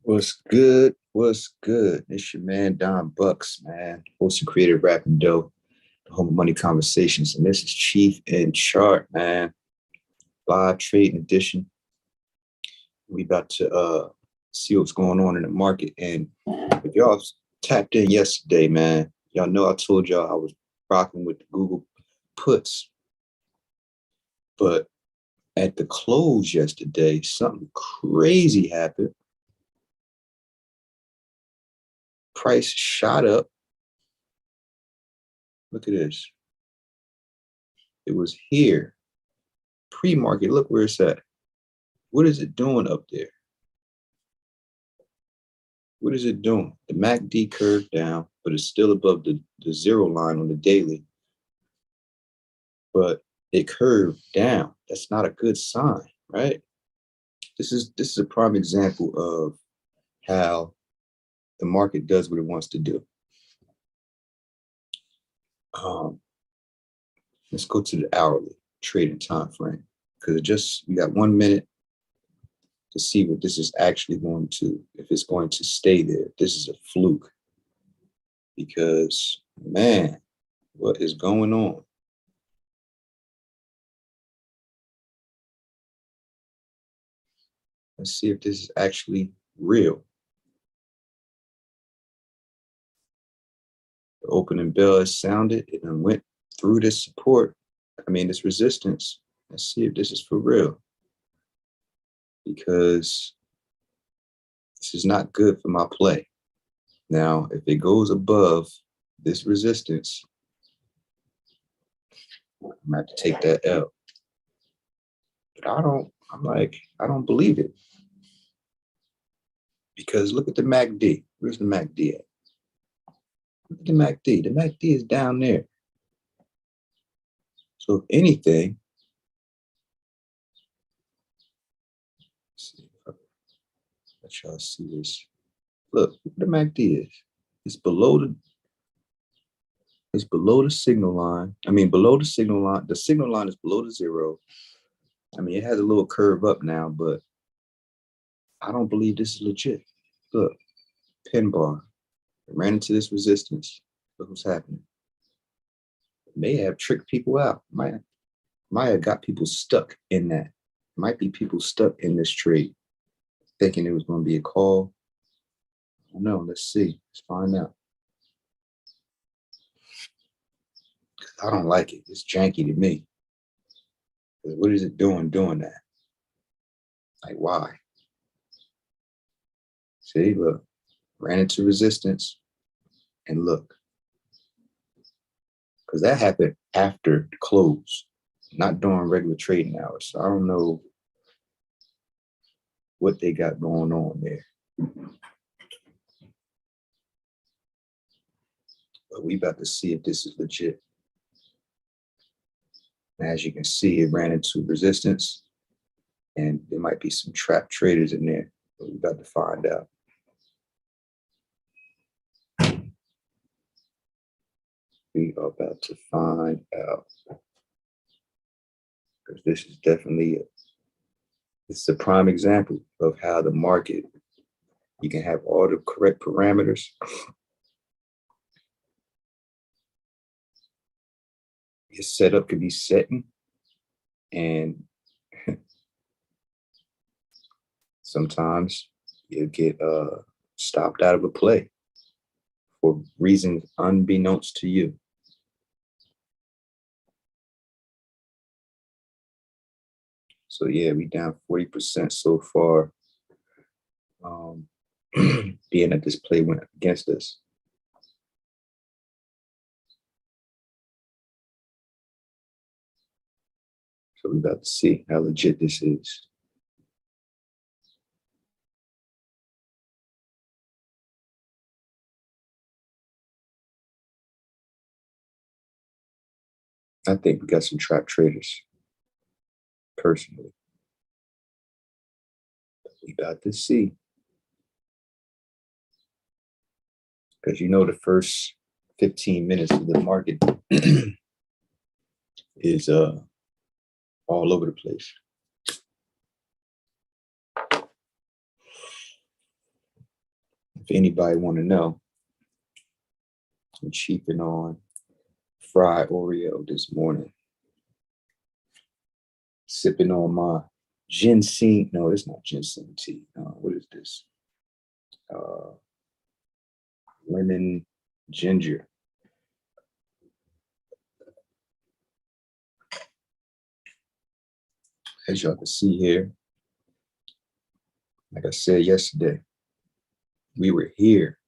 What's good? What's good? It's your man Don Bucks, man. Host and creator of Rap and Dough, the home of money conversations. And this is Cheef and Chart, man. Live trading edition. We about to see what's going on in the market. And if y'all tapped in yesterday, man, y'all know I told y'all I was rocking with the Google puts. But at the close yesterday, something crazy happened. Price shot up. Look at this. It was here. Pre-market, look where it's at. What is it doing up there? What is it doing? The MACD curved down, but it's still above the zero line on the daily. But it curved down. That's not a good sign, right? This is a prime example of how the market does what it wants to do. Let's go to the hourly trading time frame, because we got 1 minute to see what this is actually going to, if it's going to stay there. This is a fluke, because man, what is going on? Let's see if this is actually real. The opening bell has sounded. It went through this support. This resistance. Let's see if this is for real, because this is not good for my play. Now, if it goes above this resistance, I'm gonna have to take that L. But I don't believe it. Because look at the MACD. Where's the MACD at? Look at the MACD. The MACD is down there. So if anything, let's see if I let y'all see this. Look what the MACD is. It's below the signal line. Below the signal line. The signal line is below the zero. It has a little curve up now, but I don't believe this is legit. Look, pin bar. It ran into this resistance. Look what's happening. It may have tricked people out. Might have got people stuck in that. Might be people stuck in this trade, thinking it was going to be a call. I don't know. Let's see. Let's find out. I don't like it. It's janky to me. What is it doing that? Like, why? See, look, ran into resistance, and look, because that happened after the close, not during regular trading hours. So I don't know what they got going on there. But we about to see if this is legit. As you can see, it ran into resistance, and there might be some trap traders in there, but we're about to find out. We are about to find out, because this is definitely it's a prime example of how the market, you can have all the correct parameters, your setup could be setting, and sometimes you get stopped out of a play for reasons unbeknownst to you. So yeah, we down 40% so far, being that this play went against us. So we're about to see how legit this is. I think we got some trap traders, personally. We about to see. Because the first 15 minutes of the market is all over the place. If anybody want to know, I'm cheaping on fried Oreo this morning. Sipping on my ginseng. No, it's not ginseng tea. What is this? Lemon ginger. As y'all can see here, like I said yesterday, we were here.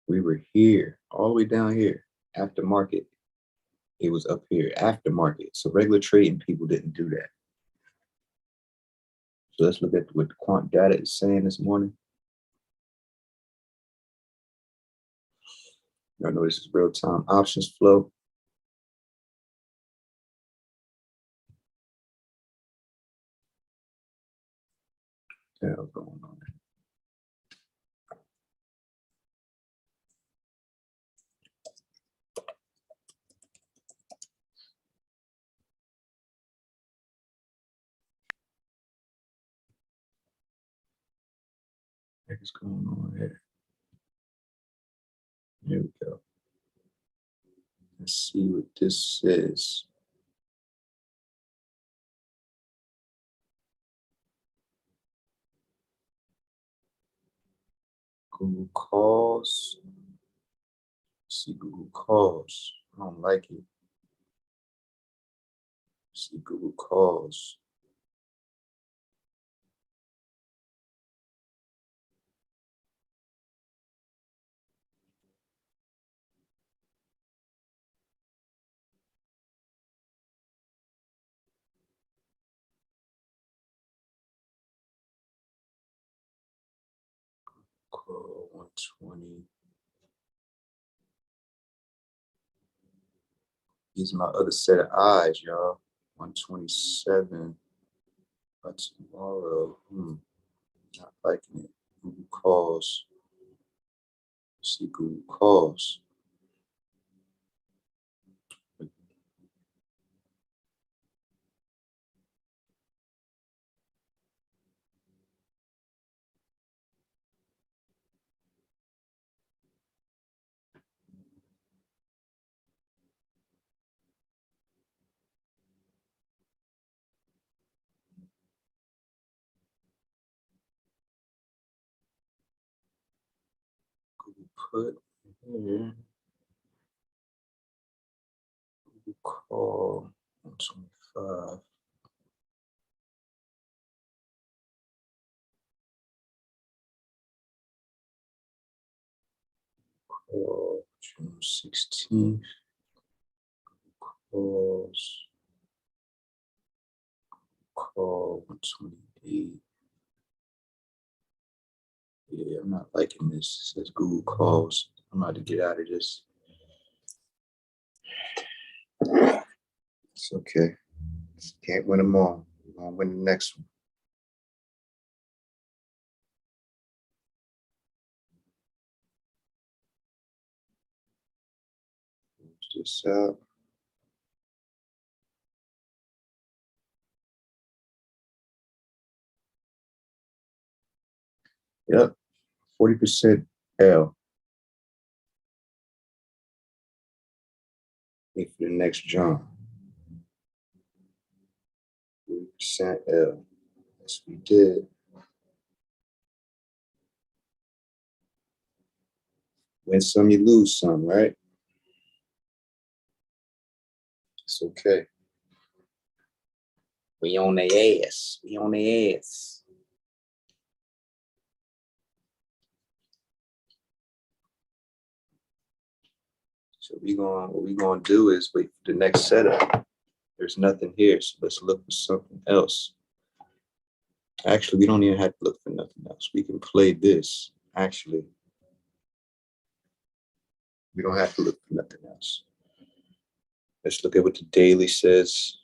We were here, all the way down here. After market, it was up here. After market. So regular trading people didn't do that. So let's look at what the quant data is saying this morning. Y'all know this is real-time options flow. What the hell's going on? What is going on here? Here we go. Let's see what this says. Google calls. Let's see Google calls. I don't like it. Let's see Google calls. Call 120. These are my other set of eyes, y'all. 127 by tomorrow. Not liking it. Google calls. Let's see Google calls. Google put here. Google call 125. Call June 16th. Calls. Call 128. Yeah, I'm not liking this. It says Google calls. I'm about to get out of this. It's okay. Can't win them all. We're gonna win the next one. This out. Yep, 40% L. Wait for the next jump. 40% L. Yes, we did. Win some, you lose some, right? It's okay. We on their ass. We on their ass. So what we gonna do is wait for the next setup. There's nothing here, so let's look for something else. Actually, we don't even have to look for nothing else. We can play this. Actually, we don't have to look for nothing else. Let's look at what the daily says.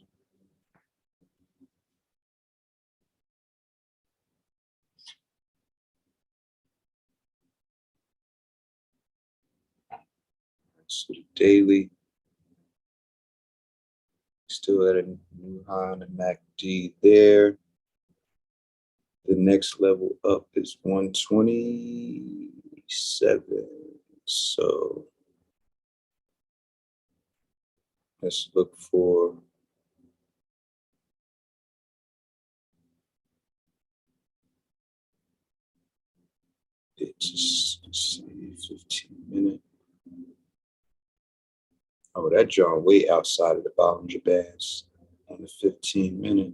So the daily, still at a new high on the MACD there. The next level up is 127. So let's look for it's 15-minute. Oh, that John way outside of the Bollinger Bands on the 15-minute.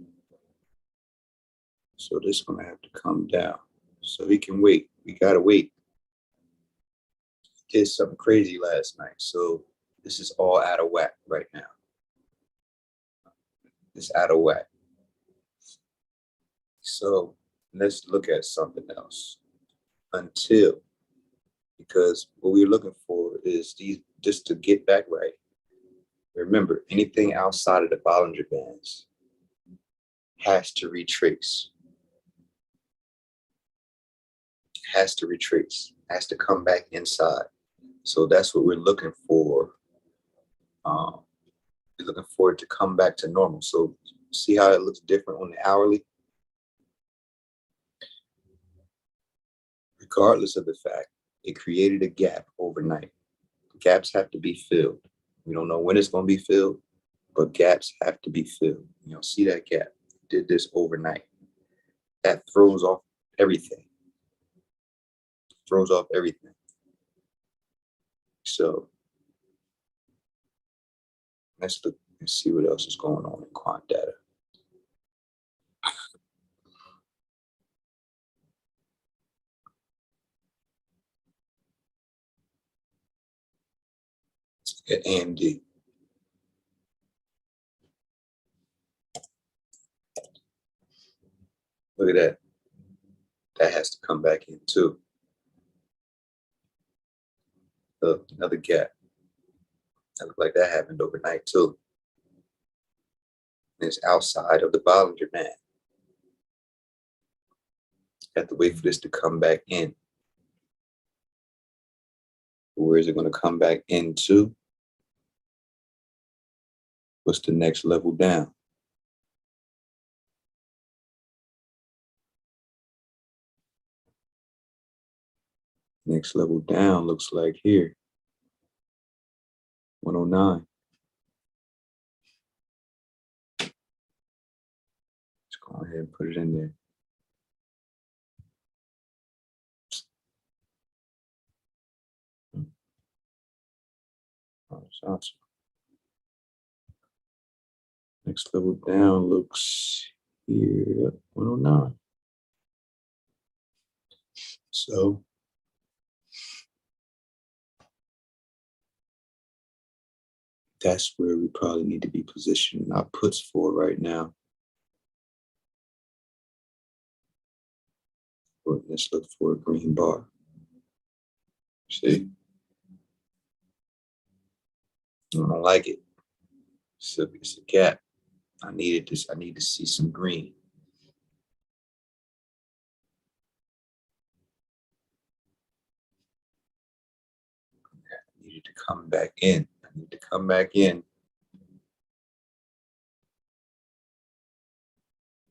So this is gonna have to come down. So he can wait. We gotta wait. He did something crazy last night. So this is all out of whack right now. It's out of whack. So let's look at something else until, because what we're looking for is these just to get back right. Remember, anything outside of the Bollinger Bands has to retrace, has to come back inside. So that's what we're looking for. We're looking for it to come back to normal. So see how it looks different on the hourly? Regardless of the fact, it created a gap overnight. Gaps have to be filled. We don't know when it's going to be filled, but gaps have to be filled. You know, see that gap? Did this overnight. That throws off everything. Throws off everything. So let's look and see what else is going on in quant data. Let's look at AMD. Look at that. That has to come back in too. Look, another gap. That looked like that happened overnight too. And it's outside of the Bollinger Band. Have to wait for this to come back in. Where is it going to come back into? What's the next level down? Next level down looks like here. 109. Let's go ahead and put it in there. Oh, that's awesome. Next level down looks here, 109. So that's where we probably need to be positioning our puts for right now. Let's look for a green bar. See? I don't like it. So it's a gap. I needed this. I need to see some green. I needed to come back in. I need to come back in.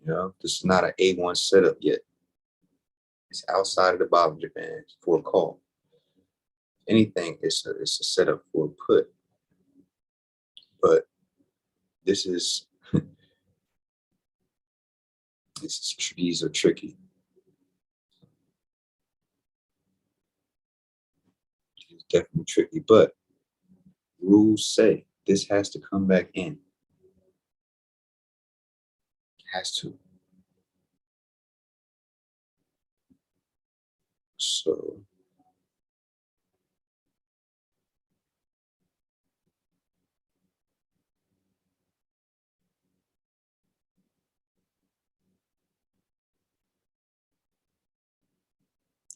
You know, this is not an A1 setup yet. It's outside of the Bollinger Band for a call. Anything, it's a setup for a put. But this is, these are tricky. It's definitely tricky, but rules say this has to come back in. It has to. So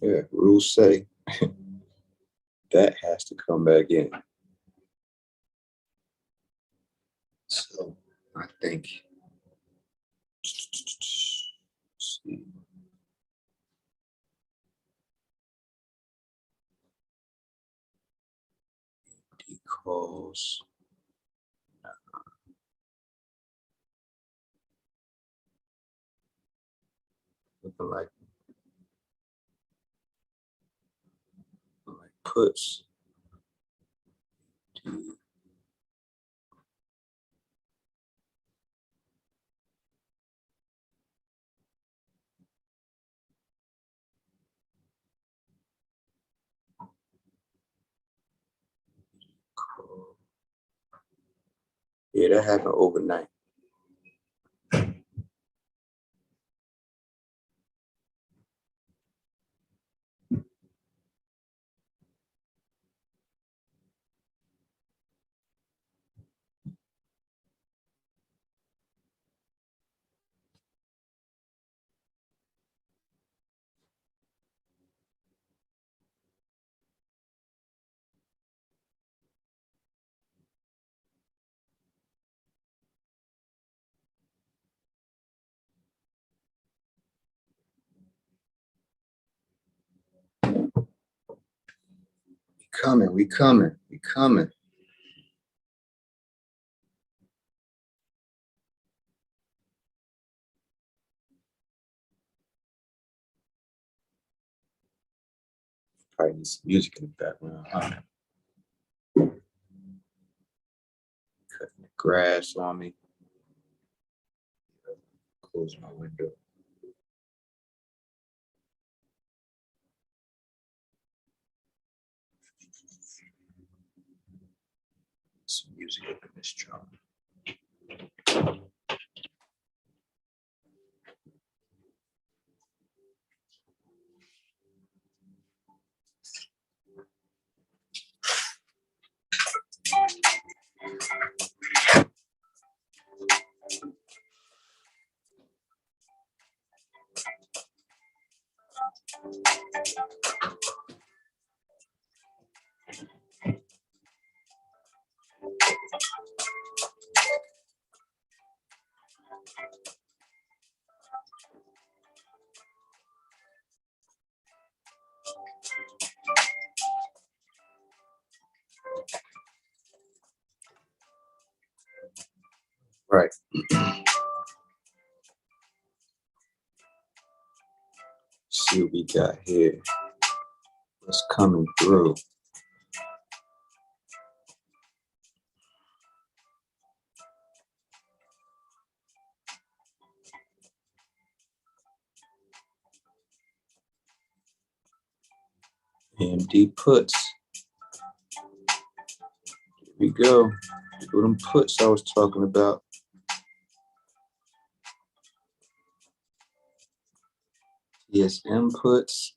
yeah, rules say that has to come back in. So I think, see. Calls. looking like puts. Yeah, that happened overnight. We coming. Probably need some music in the background. Cutting the grass on me. Close my window. Some music up in this joint. Right. See what we got here. What's coming through? AMD puts. Here we go. Here them puts I was talking about. TSM puts.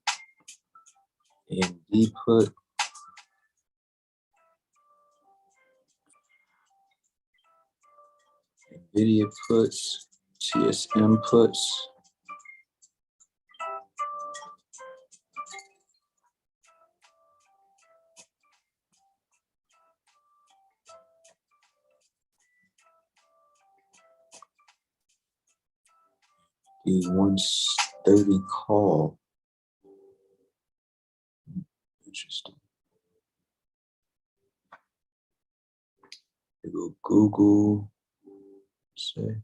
AMD put. NVIDIA puts. TSM puts. The 130 call. Interesting. We go Google. Say.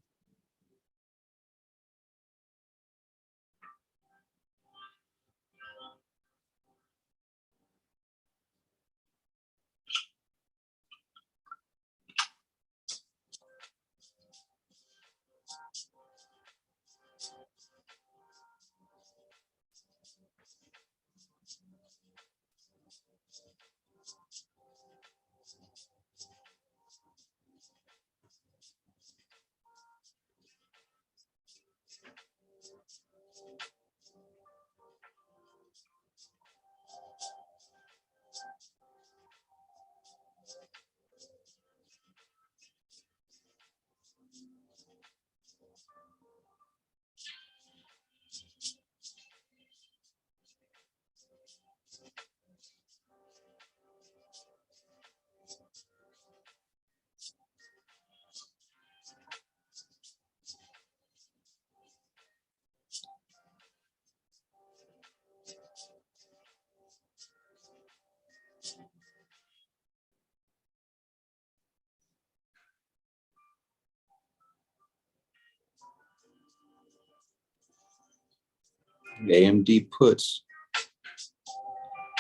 AMD puts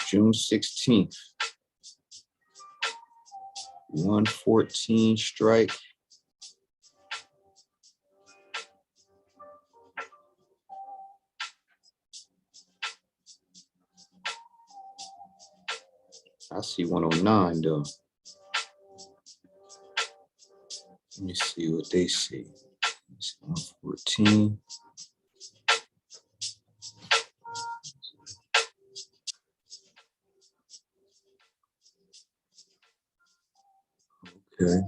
June 16th. 114 strike. I see 109 though. Let me see what they see. It's 114. Okay.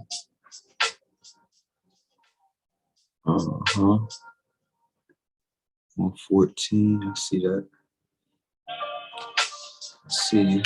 114. I see that. Let's see.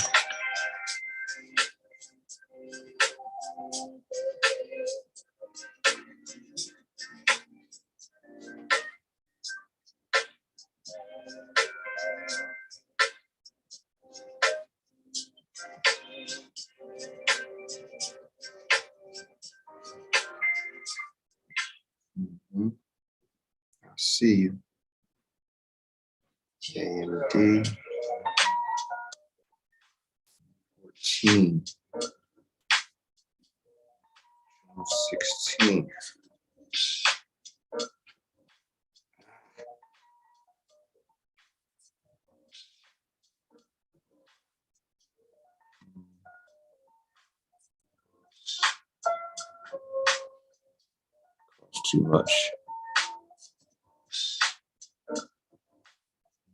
I see you. AMD 14. 16. Too much.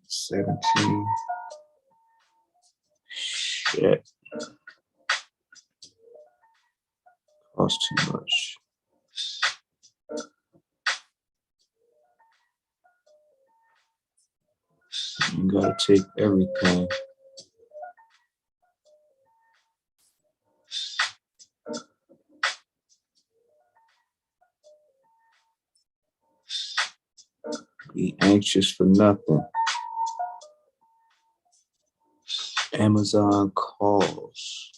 17. Shit. Cost too much. You gotta take everything. Be anxious for nothing. Amazon calls.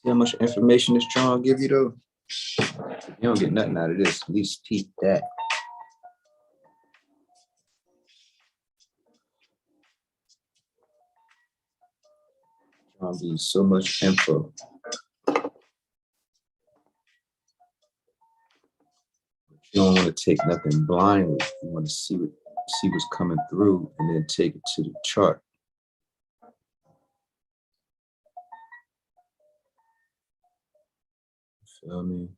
See how much information this John give you though? You don't get nothing out of this. At least peep that. John be so much info. You don't want to take nothing blindly. You want to see what's coming through and then take it to the chart. Feel me?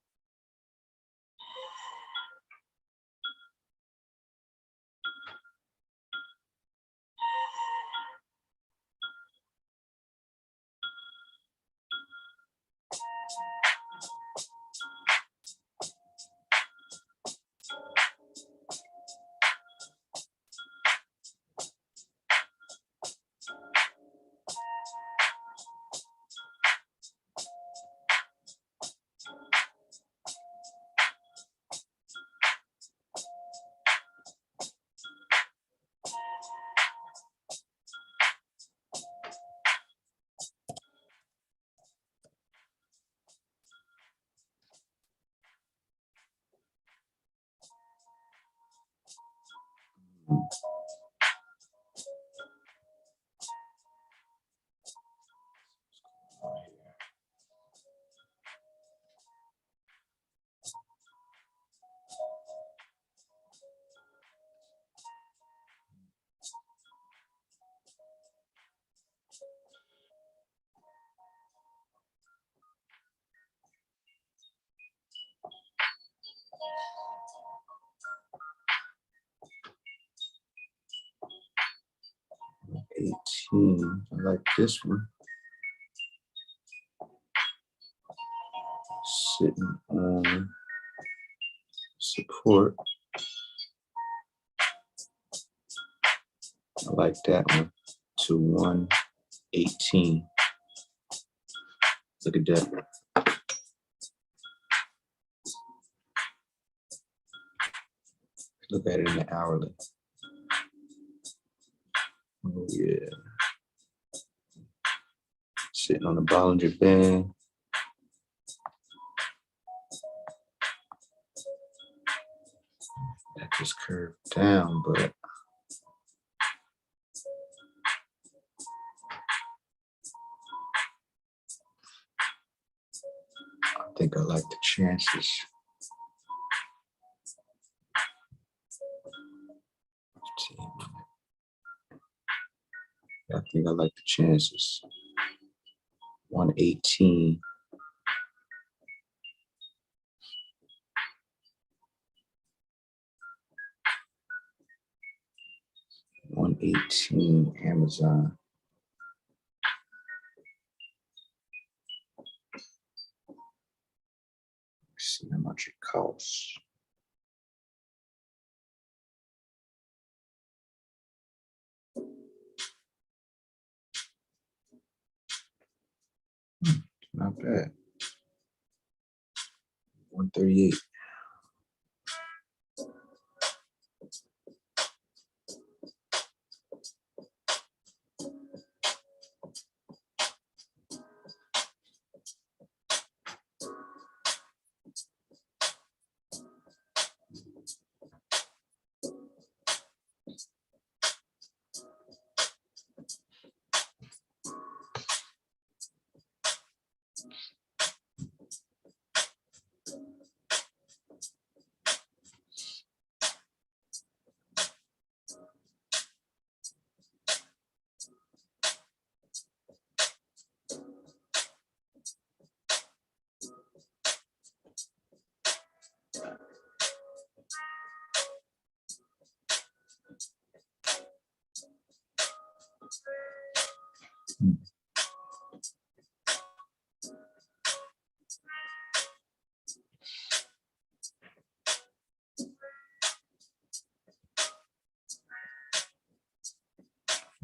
I like this one. Sitting on support. I like that one to 118. Look at that. Look at it in the hourly. Oh yeah. Sitting on the Bollinger Band. this curve down, but I think I like the chances. I think I like the chances. 118. Amazon. Let's see how much it costs. Not bad. 138.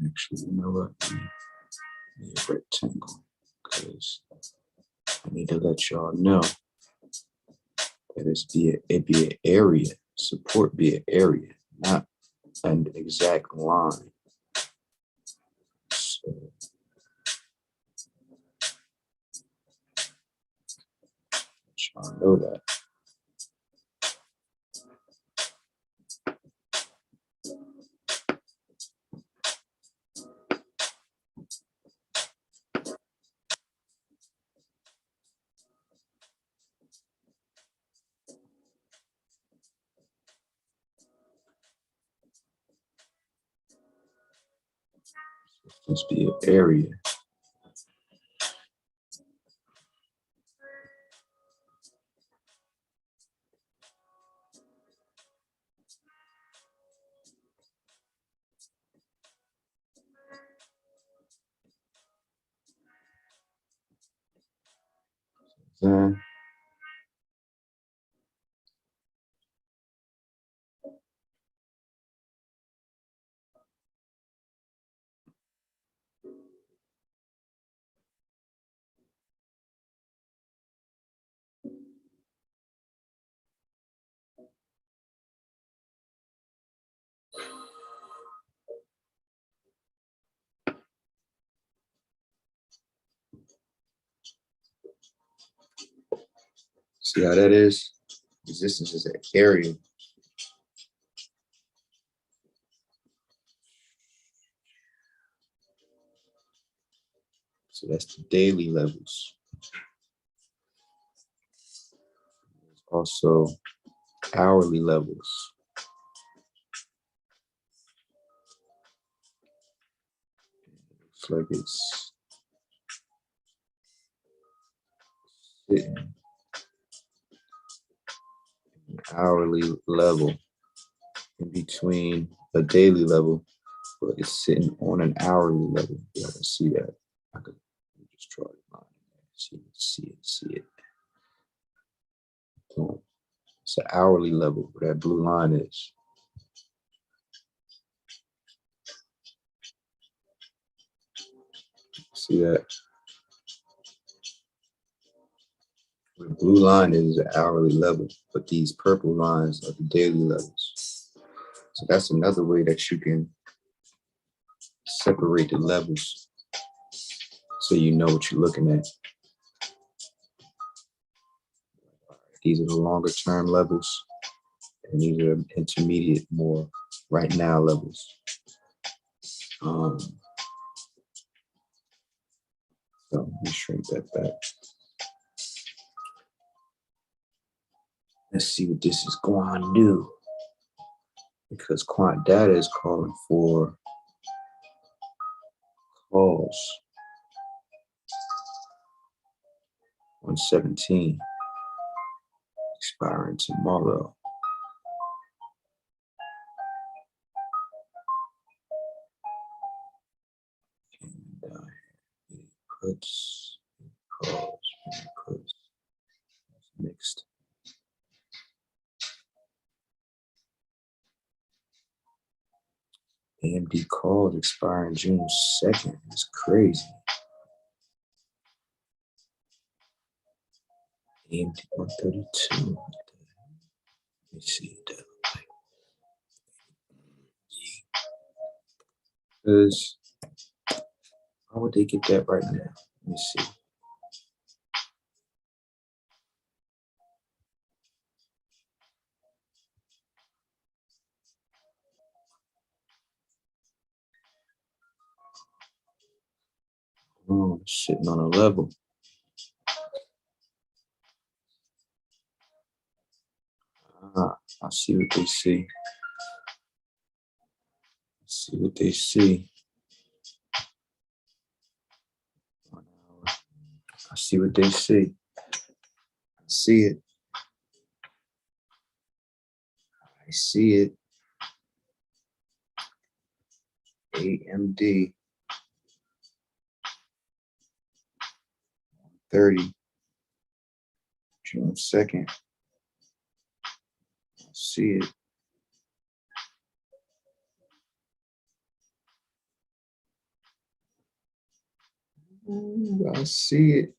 Actually, you know what? Need a rectangle because I need to let y'all know that it be an area. Support be an area, not an exact line. So let y'all know that. This be an area. Then see how that is? Resistance is an area. So that's the daily levels. Also hourly levels. Looks like it's sitting an hourly level in between a daily level, but it's sitting on an hourly level. You can see that. I could just draw the line. See it. Boom. It's an hourly level where that blue line is. See that? The blue line is the hourly level, but these purple lines are the daily levels. So that's another way that you can separate the levels so you know what you're looking at. These are the longer term levels, And these are intermediate, more right now levels. So let me shrink that back. Let's see what this is going to do. Because quant data is calling for calls. 117 expiring tomorrow. And puts, calls, puts, mixed. AMD calls expiring June 2nd. It's crazy. AMD 132. Let me see what that looks like. Because how would they get that right now? Let me see. Oh, sitting on a level. I see what they see. See what they see. 1 hour. I see what they see. I see it. I see it. AMD 30 June 2nd. I see it. Ooh, I see it.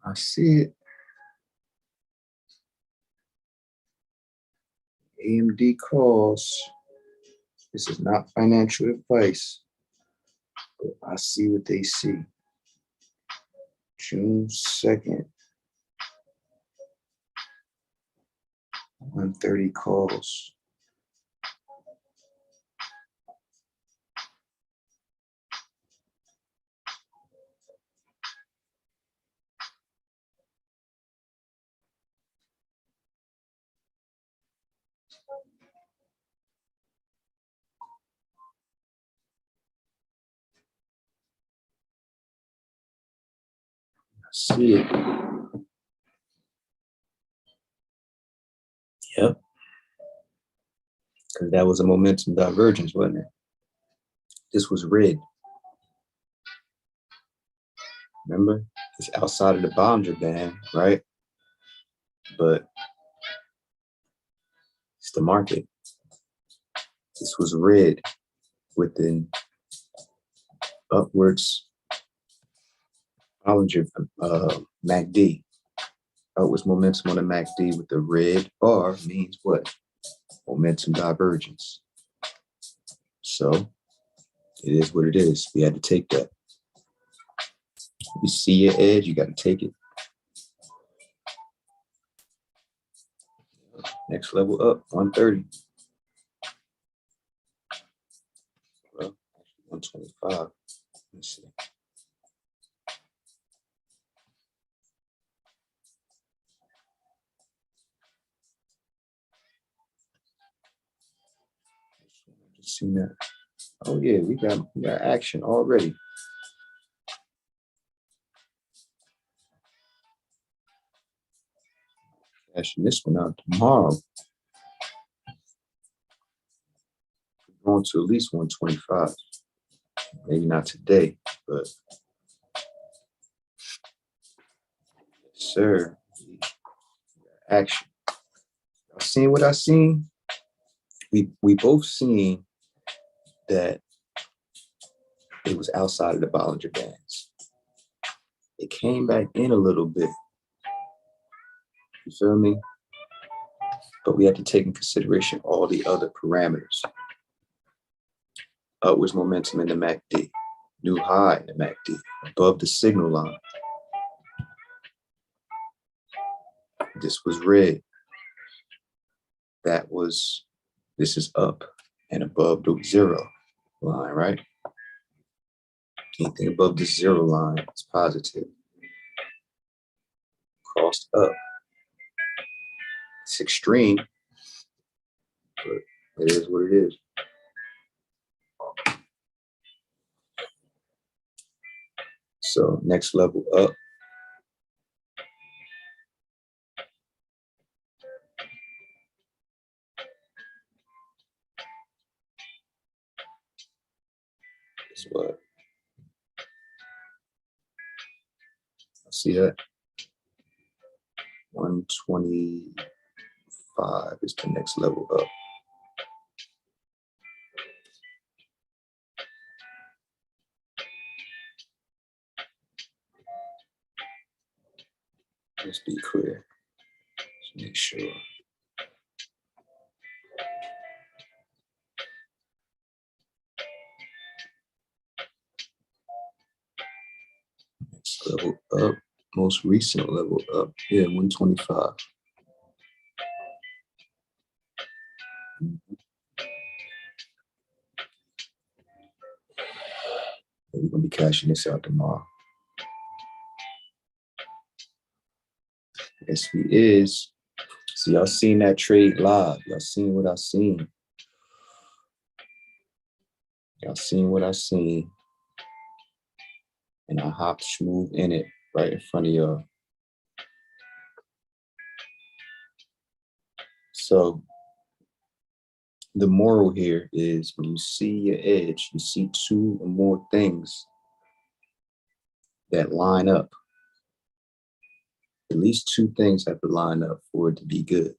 I see it. AMD calls. This is not financial advice, but I see what they see. June 2nd. 130 calls. I see it. Yep. Because that was a momentum divergence, wasn't it? This was red. Remember? It's outside of the boundary band, right? But it's the market. This was red within upwards Bollinger MACD. Upwards momentum on the MACD with the red bar means what? Momentum divergence. So it is what it is. We had to take that. You see your edge, you got to take it. Next level up, 130. Well, 125. Let's see. Just seen that. Oh yeah, we got action already. Cashing this one out tomorrow. We're going to at least 125. Maybe not today, but yes, sir. Action. Y'all seen what I seen? We both seen that it was outside of the Bollinger Bands. It came back in a little bit. You feel me? But we have to take in consideration all the other parameters. Upwards momentum in the MACD. New high in the MACD, above the signal line. This was red. This is up and above the zero line, right? Anything above the zero line is positive. Crossed up. It's extreme, but it is what it is. So next level up. Is what? See that? 125 is the next level up. Let's be clear. Let's make sure. Next level up, most recent level up. Yeah, 125. We're gonna be cashing this out tomorrow. Yes, we is. So y'all seen that trade live. Y'all seen what I seen. Y'all seen what I seen. And I hopped smooth in it right in front of y'all. So the moral here is when you see your edge, you see two or more things that line up. At least two things have to line up for it to be good.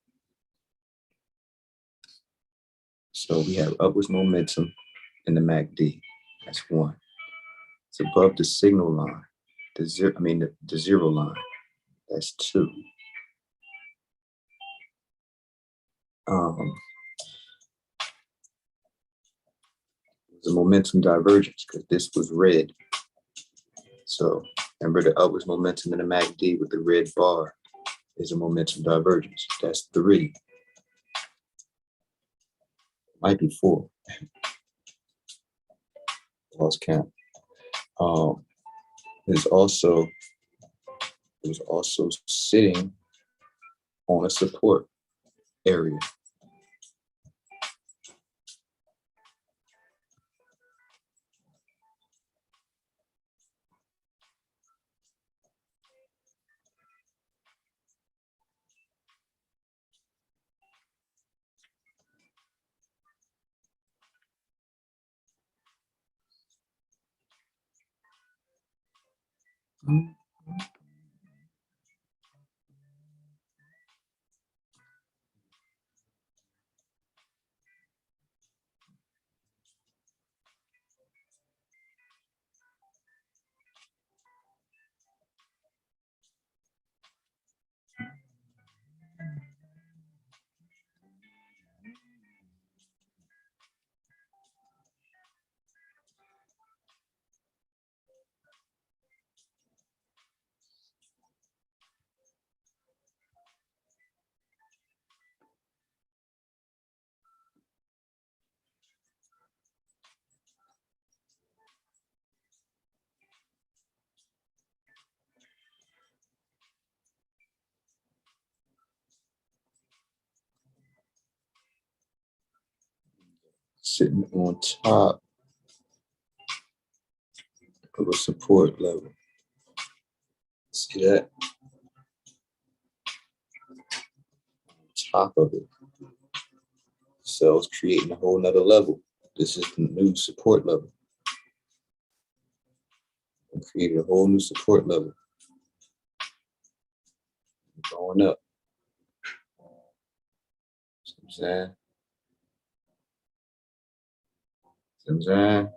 So we have upwards momentum in the MACD. That's one. It's above the signal line, the zero line. That's two. It's a momentum divergence because this was red. So remember the upwards momentum in the MACD with the red bar is a momentum divergence. That's three. Might be four. Lost count. It was also sitting on a support area. Sitting on top of a support level. See that? Top of it. So it's creating a whole nother level. This is the new support level. And created a whole new support level. Going up. See what I'm saying? See what I'm saying?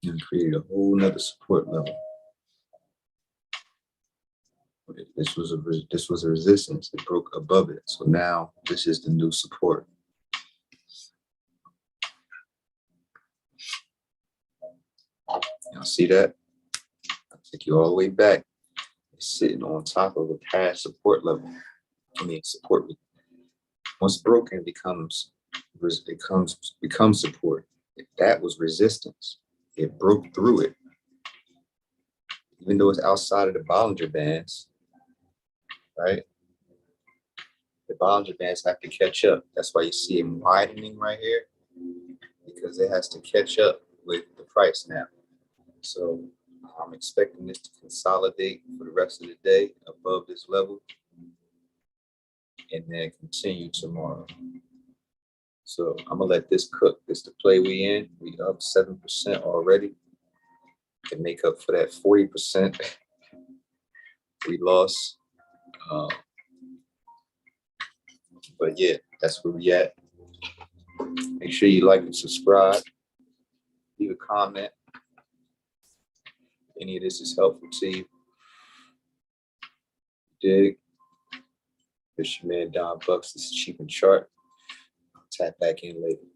And created a whole nother support level. This was a resistance. It broke above it. So now this is the new support. Y'all see that? I'll take you all the way back. It's sitting on top of a past support level. I mean, support once broken becomes support. If that was resistance, it broke through it. Even though it's outside of the Bollinger Bands, right? The Bollinger Bands have to catch up. That's why you see them widening right here, because it has to catch up with the price now. So I'm expecting this to consolidate for the rest of the day above this level and then continue tomorrow. So I'm gonna let this cook. This the play we in. We up 7% already. Can make up for that 40% we lost. But yeah, that's where we at. Make sure you like and subscribe. Leave a comment. If any of this is helpful to you. Dig. This your man Don Bucks. This is Cheef and Chart. I'll tap back in later.